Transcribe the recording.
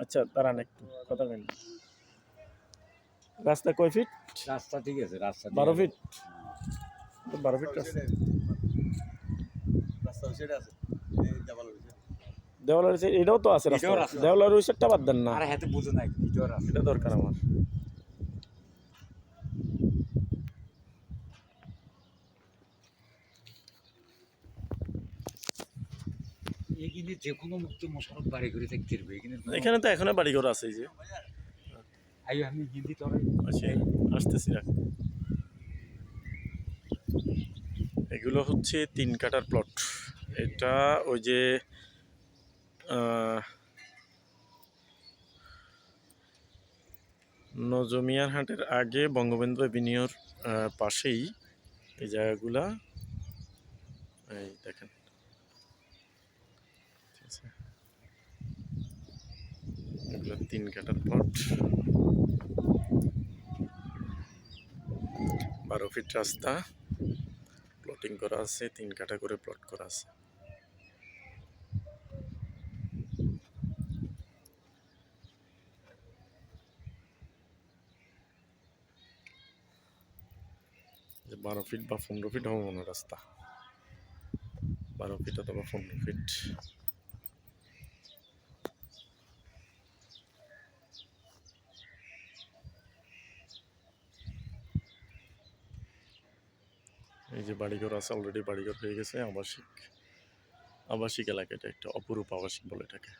আচ্ছা দাঁড়ান একটু কথা বলেন। রাস্তা কয় ফিট? রাস্তা ঠিক আছে, রাস্তা 12 ফিট। 12 ফিট রাস্তা। দেওয়ালের এটাও তো আছে রাস্তা। দেওয়ালের ওই সাইডটা বাদ দেন না। আরে হাতে বুঝো না, ভিডিওর আছে, এটা দরকার আমার। এখানে যে কোনো মুক্ত মোশারফ বাড়ি করে থাকতে পারবে এখানে তো এখনো বাড়িঘর আছে এই যে। আই আমি হিন্দি তোরে আচ্ছা আসতেছি রাখ। এগুলো হচ্ছে 3 কাঠার প্লট। এটা ওই যে নজমিয়ার হাটের আগে বঙ্গবন্ধু এভিনিউর পাশেই এই জায়গাগুলা। এই দেখেন, ঠিক আছে, এগুলো 3 কাঠার প্লট, 12 ফিট রাস্তা, প্লটিং করা আছে, 3 কাঠা করে প্লট করা আছে। যে 12 ফিট বা 15 ফিট হবে মনে হয় রাস্তা, 12 ফিট অথবা 15 ফিট। এই যে বাড়িঘর আছে, অলরেডি বাড়িঘর হয়ে গেছে। আবাসিক এলাকা, এটা একটা অপরূপ আবাসিক বলে এটাকে।